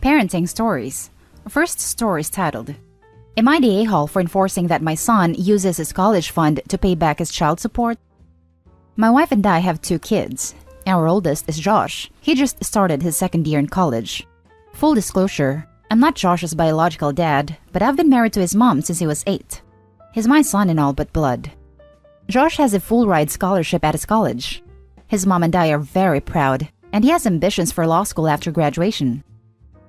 Parenting Stories. First story is titled, Am I the a-hole for enforcing that my son uses his college fund to pay back his child support? My wife and I have 2 kids. Our oldest is Josh. He just started his second year in college. Full disclosure, I'm not Josh's biological dad, but I've been married to his mom since he was 8. He's my son in all but blood. Josh has a full-ride scholarship at his college. His mom and I are very proud, and he has ambitions for law school after graduation.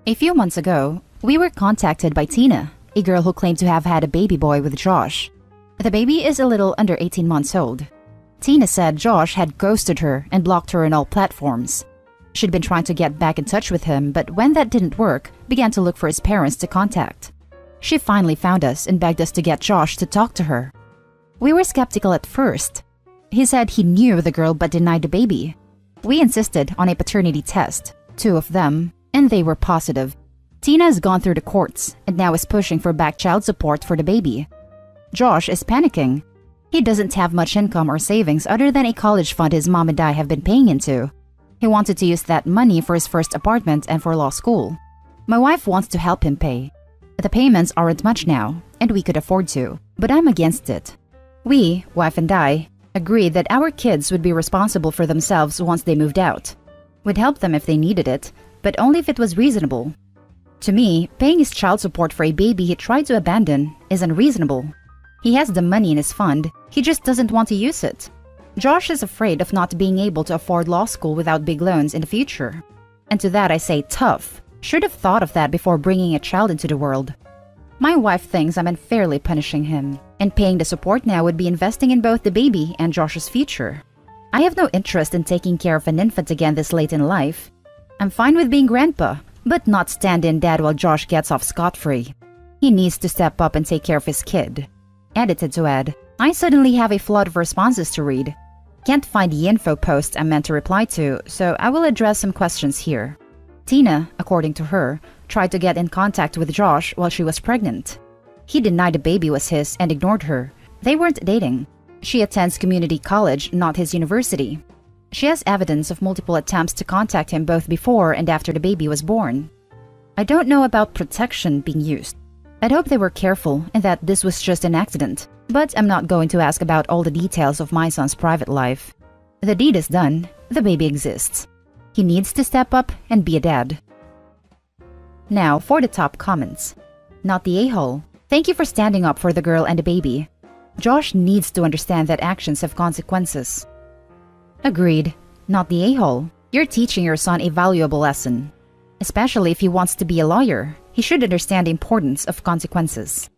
A few months ago, we were contacted by Tina, a girl who claimed to have had a baby boy with Josh. The baby is a little under 18 months old. Tina said Josh had ghosted her and blocked her on all platforms. She'd been trying to get back in touch with him, but when that didn't work, began to look for his parents to contact. She finally found us and begged us to get Josh to talk to her. We were skeptical at first. He said he knew the girl but denied the baby. We insisted on a paternity test, 2 of them, and they were positive. Tina has gone through the courts and now is pushing for back child support for the baby. Josh is panicking. He doesn't have much income or savings other than a college fund his mom and I have been paying into. He wanted to use that money for his first apartment and for law school. My wife wants to help him pay. The payments aren't much now, and we could afford to, but I'm against it. We, wife and I, agreed that our kids would be responsible for themselves once they moved out. We'd help them if they needed it, but only if it was reasonable. To me, paying his child support for a baby he tried to abandon is unreasonable. He has the money in his fund, he just doesn't want to use it. Josh is afraid of not being able to afford law school without big loans in the future. And to that I say tough. Should have thought of that before bringing a child into the world. My wife thinks I'm unfairly punishing him, and paying the support now would be investing in both the baby and Josh's future. I have no interest in taking care of an infant again this late in life. I'm fine with being grandpa, but not stand-in dad while Josh gets off scot-free. He needs to step up and take care of his kid. Edited to add, I suddenly have a flood of responses to read. Can't find the info post I meant to reply to, so I will address some questions here. Tina, according to her, tried to get in contact with Josh while she was pregnant. He denied the baby was his and ignored her. They weren't dating. She attends community college, not his university. She has evidence of multiple attempts to contact him both before and after the baby was born. I don't know about protection being used. I'd hope they were careful and that this was just an accident, but I'm not going to ask about all the details of my son's private life. The deed is done, the baby exists. He needs to step up and be a dad. Now for the top comments. Not the a-hole. Thank you for standing up for the girl and the baby. Josh needs to understand that actions have consequences. Agreed. Not the a-hole. You're teaching your son a valuable lesson. Especially if he wants to be a lawyer, he should understand the importance of consequences.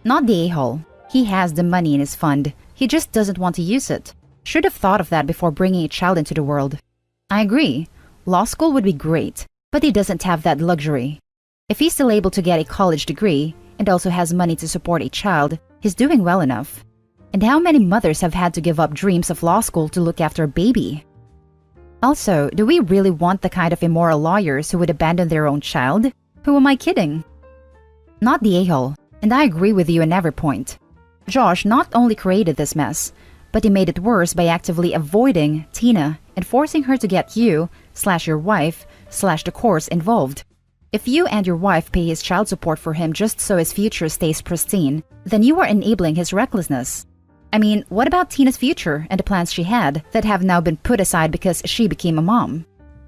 Not the a-hole. He has the money in his fund. He just doesn't want to use it. Should have thought of that before bringing a child into the world. I agree. Law school would be great, but he doesn't have that luxury. If he's still able to get a college degree and also has money to support a child, he's doing well enough. And how many mothers have had to give up dreams of law school to look after a baby? Also, do we really want the kind of immoral lawyers who would abandon their own child? Who am I kidding? Not the a-hole, and I agree with you in every point. Josh not only created this mess, but he made it worse by actively avoiding Tina and forcing her to get you/your wife/the course involved. If you and your wife pay his child support for him just so his future stays pristine, then you are enabling his recklessness. I mean, what about Tina's future and the plans she had that have now been put aside because she became a mom?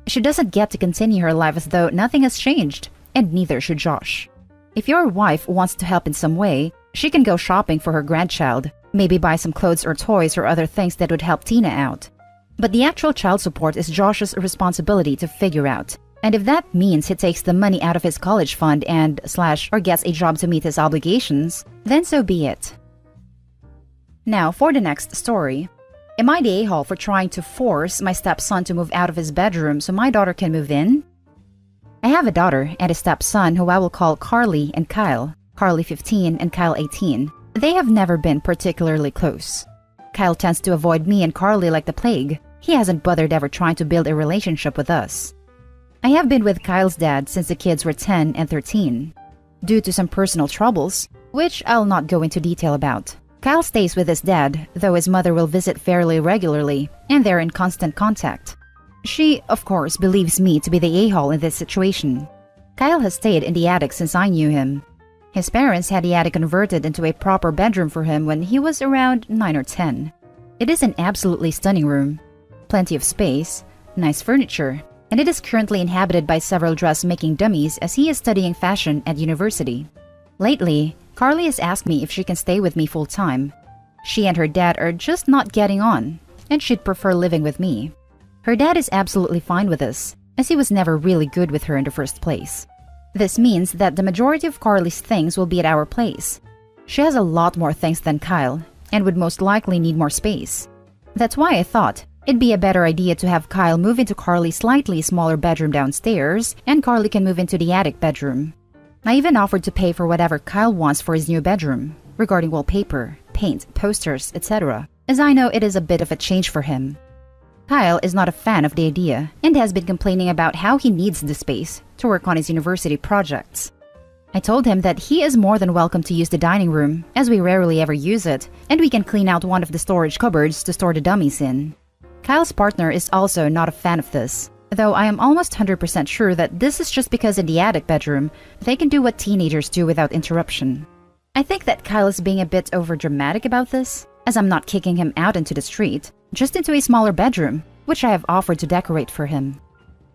She doesn't get to continue her life as though nothing has changed, and neither should Josh. If your wife wants to help in some way, she can go shopping for her grandchild, maybe buy some clothes or toys or other things that would help Tina out. But the actual child support is Josh's responsibility to figure out. And if that means he takes the money out of his college fund and/or gets a job to meet his obligations, then so be it. Now for the next story. Am I the a-hole for trying to force my stepson to move out of his bedroom so my daughter can move in? I have a daughter and a stepson who I will call Carly and Kyle. Carly 15 and Kyle 18. They have never been particularly close. Kyle tends to avoid me and Carly like the plague. He hasn't bothered ever trying to build a relationship with us. I have been with Kyle's dad since the kids were 10 and 13. Due to some personal troubles, which I'll not go into detail about, Kyle stays with his dad, though his mother will visit fairly regularly, and they're in constant contact. She, of course, believes me to be the a-hole in this situation. Kyle has stayed in the attic since I knew him. His parents had the attic converted into a proper bedroom for him when he was around 9 or 10. It is an absolutely stunning room. Plenty of space, nice furniture, and it is currently inhabited by several dressmaking dummies as he is studying fashion at university. Lately, Carly has asked me if she can stay with me full-time. She and her dad are just not getting on, and she'd prefer living with me. Her dad is absolutely fine with this, as he was never really good with her in the first place. This means that the majority of Carly's things will be at our place. She has a lot more things than Kyle, and would most likely need more space. That's why I thought it'd be a better idea to have Kyle move into Carly's slightly smaller bedroom downstairs, and Carly can move into the attic bedroom. I even offered to pay for whatever Kyle wants for his new bedroom, regarding wallpaper, paint, posters, etc., as I know it is a bit of a change for him. Kyle is not a fan of the idea and has been complaining about how he needs the space to work on his university projects. I told him that he is more than welcome to use the dining room, as we rarely ever use it, and we can clean out one of the storage cupboards to store the dummies in. Kyle's partner is also not a fan of this, though I am almost 100% sure that this is just because in the attic bedroom, they can do what teenagers do without interruption. I think that Kyle is being a bit overdramatic about this, as I'm not kicking him out into the street, just into a smaller bedroom, which I have offered to decorate for him.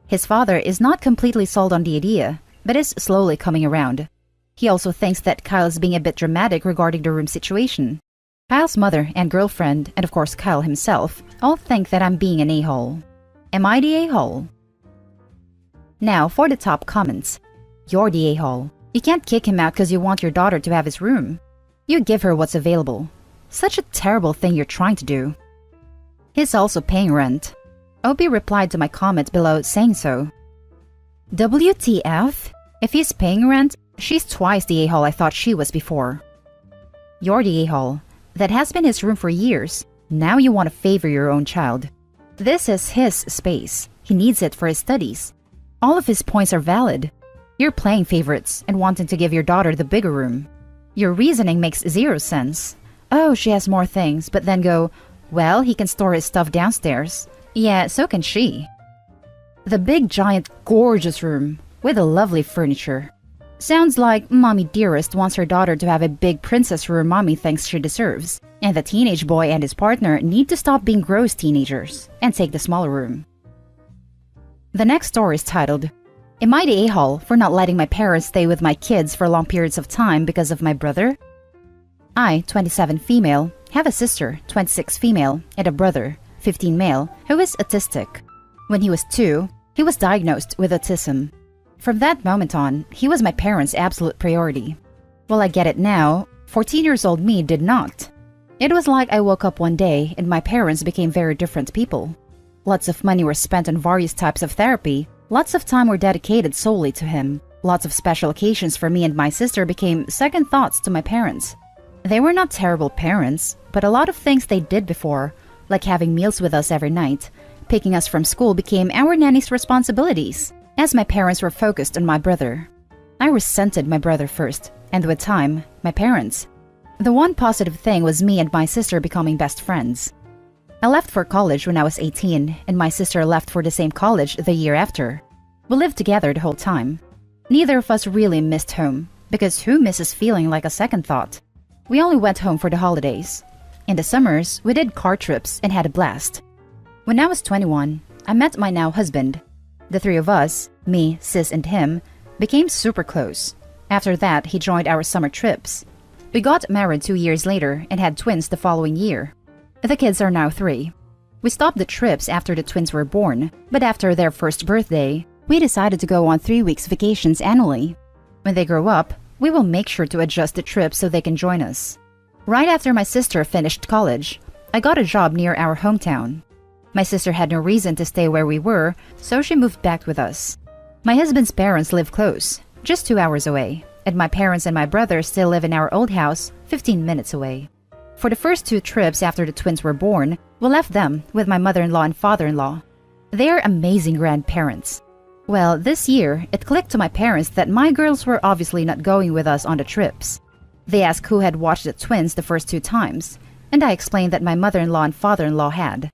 His father is not completely sold on the idea, but is slowly coming around. He also thinks that Kyle is being a bit dramatic regarding the room situation. Kyle's mother and girlfriend, and of course Kyle himself, all think that I'm being an a-hole. Am I the a-hole? Now for the top comments. You're the a-hole. You can't kick him out because you want your daughter to have his room. You give her what's available. Such a terrible thing you're trying to do. He's also paying rent. Obi replied to my comment below saying so. WTF? If he's paying rent, she's twice the a-hole I thought she was before. You're the a-hole. That has been his room for years. Now you want to favor your own child. This is his space. He needs it for his studies. All of his points are valid. You're playing favorites and wanting to give your daughter the bigger room. Your reasoning makes zero sense. Oh, she has more things, but then go, well, he can store his stuff downstairs. Yeah, so can she. The big, giant, gorgeous room with the lovely furniture. Sounds like Mommy Dearest wants her daughter to have a big princess room Mommy thinks she deserves, and the teenage boy and his partner need to stop being gross teenagers and take the smaller room. The next story is titled, Am I the a-hole for not letting my parents stay with my kids for long periods of time because of my brother? I, 27 female, have a sister, 26 female, and a brother, 15 male, who is autistic. When he was 2, he was diagnosed with autism. From that moment on, he was my parents' absolute priority. Well, I get it now, 14-years-old me did not. It was like I woke up one day and my parents became very different people. Lots of money were spent on various types of therapy, lots of time were dedicated solely to him. Lots of special occasions for me and my sister became second thoughts to my parents. They were not terrible parents, but a lot of things they did before, like having meals with us every night, picking us from school became our nanny's responsibilities, as my parents were focused on my brother. I resented my brother first, and with time, my parents. The one positive thing was me and my sister becoming best friends. I left for college when I was 18, and my sister left for the same college the year after. We lived together the whole time. Neither of us really missed home, because who misses feeling like a second thought? We only went home for the holidays. In the summers, we did car trips and had a blast. When I was 21, I met my now husband. The three of us, me, sis, and him, became super close. After that, he joined our summer trips. We got married 2 years later and had twins the following year. The kids are now 3. We stopped the trips after the twins were born, but after their first birthday, we decided to go on 3 weeks vacations annually. When they grow up, we will make sure to adjust the trip so they can join us. Right after my sister finished college, I got a job near our hometown. My sister had no reason to stay where we were, so she moved back with us. My husband's parents live close, just 2 hours away, and my parents and my brother still live in our old house, 15 minutes away. For the first 2 trips after the twins were born, we left them with my mother-in-law and father-in-law. They are amazing grandparents. Well, this year, it clicked to my parents that my girls were obviously not going with us on the trips. They asked who had watched the twins the first 2 times, and I explained that my mother-in-law and father-in-law had.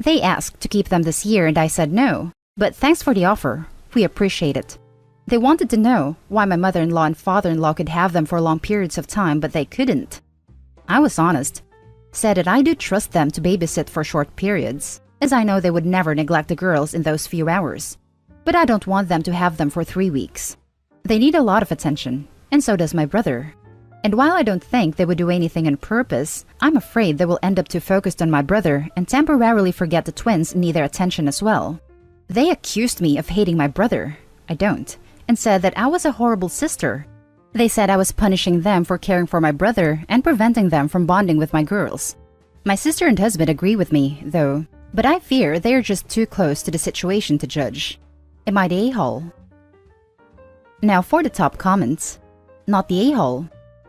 They asked to keep them this year and I said no, but thanks for the offer. We appreciate it. They wanted to know why my mother-in-law and father-in-law could have them for long periods of time, but they couldn't. I was honest, said that I do trust them to babysit for short periods, as I know they would never neglect the girls in those few hours. But I don't want them to have them for 3 weeks. They need a lot of attention, and so does my brother. And while I don't think they would do anything on purpose, I'm afraid they will end up too focused on my brother and temporarily forget the twins need their attention as well. They accused me of hating my brother. I don't, and said that I was a horrible sister. They said I was punishing them for caring for my brother and preventing them from bonding with my girls. My sister and husband agree with me, though, but I fear they are just too close to the situation to judge. Am I the a-hole? Now for the top comments. Not the a-hole.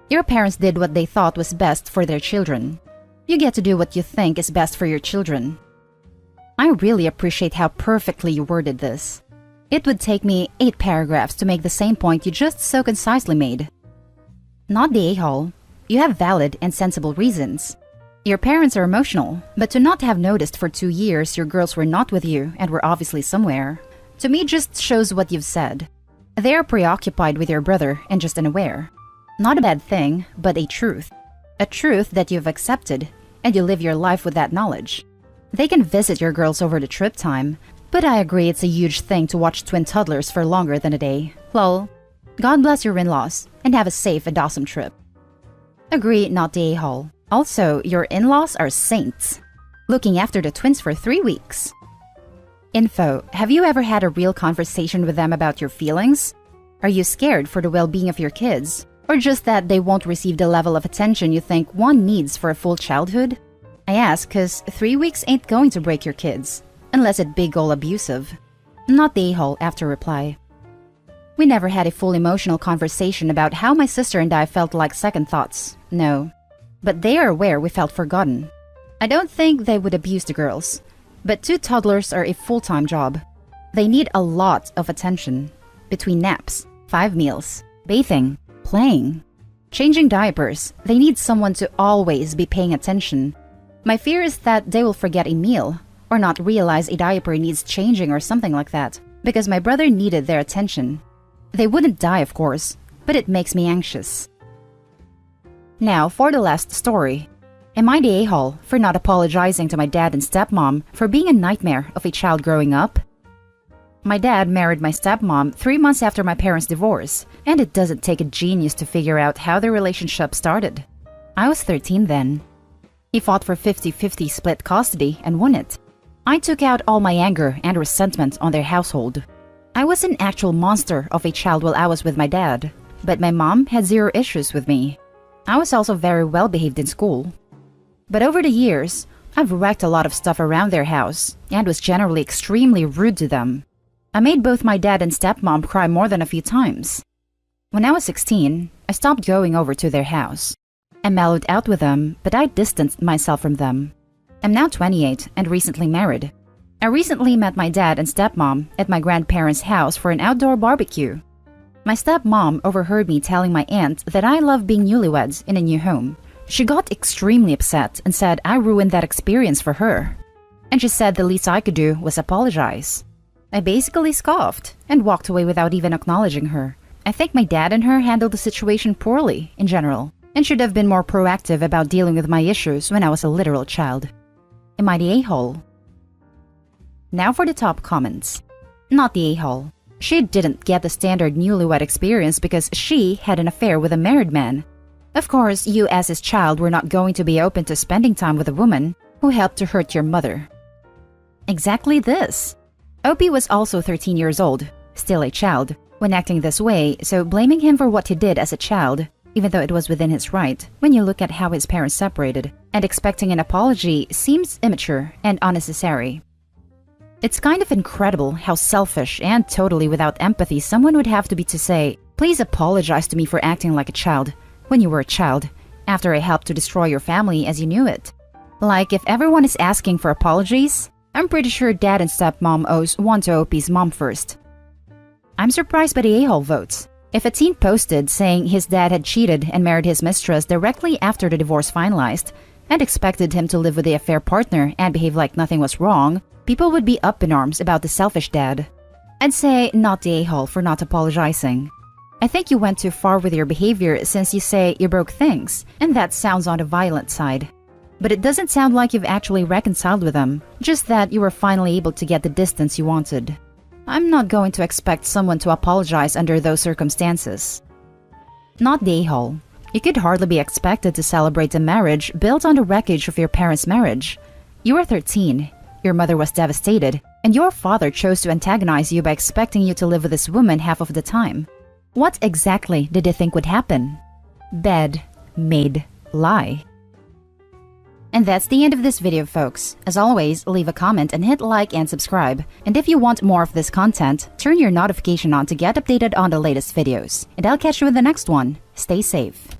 Your parents did what they thought was best for their children. You get to do what you think is best for your children. I really appreciate how perfectly you worded this. It would take me 8 paragraphs to make the same point you just so concisely made. Not the a-hole. You have valid and sensible reasons. Your parents are emotional, but to not have noticed for 2 years your girls were not with you and were obviously somewhere, to me just shows what you've said. They are preoccupied with your brother and just unaware. Not a bad thing, but a truth. A truth that you've accepted, and you live your life with that knowledge. They can visit your girls over the trip time, but I agree it's a huge thing to watch twin toddlers for longer than a day. Lol. God bless your in-laws, and have a safe and awesome trip. Agree, not the a-hole. Also, your in-laws are saints. Looking after the twins for 3 weeks. Info, have you ever had a real conversation with them about your feelings? Are you scared for the well-being of your kids? Or just that they won't receive the level of attention you think one needs for a full childhood? I ask cause 3 weeks ain't going to break your kids, unless it's big ol' abusive. Not the a-hole after reply. We never had a full emotional conversation about how my sister and I felt like second thoughts, no. But they are aware we felt forgotten. I don't think they would abuse the girls. But 2 toddlers are a full-time job. They need a lot of attention. Between naps, 5 meals, bathing, playing, changing diapers, they need someone to always be paying attention. My fear is that they will forget a meal, or not realize a diaper needs changing or something like that, because my brother needed their attention. They wouldn't die, of course, but it makes me anxious. Now for the last story. Am I the a-hole for not apologizing to my dad and stepmom for being a nightmare of a child growing up? My dad married my stepmom 3 months after my parents' divorce, and it doesn't take a genius to figure out how their relationship started. I was 13 then. He fought for 50-50 split custody and won it. I took out all my anger and resentment on their household. I was an actual monster of a child while I was with my dad, but my mom had 0 issues with me. I was also very well behaved in school. But over the years, I've wrecked a lot of stuff around their house and was generally extremely rude to them. I made both my dad and stepmom cry more than a few times. When I was 16, I stopped going over to their house. I mellowed out with them, but I distanced myself from them. I'm now 28 and recently married. I recently met my dad and stepmom at my grandparents' house for an outdoor barbecue. My stepmom overheard me telling my aunt that I love being newlyweds in a new home. She got extremely upset and said I ruined that experience for her. And she said the least I could do was apologize. I basically scoffed and walked away without even acknowledging her. I think my dad and her handled the situation poorly in general and should have been more proactive about dealing with my issues when I was a literal child. Am I the a-hole? Now for the top comments. Not the a-hole. She didn't get the standard newlywed experience because she had an affair with a married man. Of course, you as his child were not going to be open to spending time with a woman who helped to hurt your mother. Exactly this. Opie was also 13 years old, still a child, when acting this way, so blaming him for what he did as a child, even though it was within his right, when you look at how his parents separated, and expecting an apology seems immature and unnecessary. It's kind of incredible how selfish and totally without empathy someone would have to be to say, "Please apologize to me for acting like a child," when you were a child, after I helped to destroy your family as you knew it. Like, if everyone is asking for apologies, I'm pretty sure dad and stepmom owes one to Opie's mom first. I'm surprised by the a-hole votes. If a teen posted saying his dad had cheated and married his mistress directly after the divorce finalized, and expected him to live with the affair partner and behave like nothing was wrong, people would be up in arms about the selfish dad. I'd say not the a-hole for not apologizing. I think you went too far with your behavior since you say you broke things, and that sounds on the violent side. But it doesn't sound like you've actually reconciled with them, just that you were finally able to get the distance you wanted. I'm not going to expect someone to apologize under those circumstances. Not the a-hole. You could hardly be expected to celebrate a marriage built on the wreckage of your parents' marriage. You were 13, your mother was devastated, and your father chose to antagonize you by expecting you to live with this woman half of the time. What exactly did you think would happen? Bed, made, lie. And that's the end of this video, folks. As always, leave a comment and hit like and subscribe. And if you want more of this content, turn your notification on to get updated on the latest videos. And I'll catch you in the next one. Stay safe.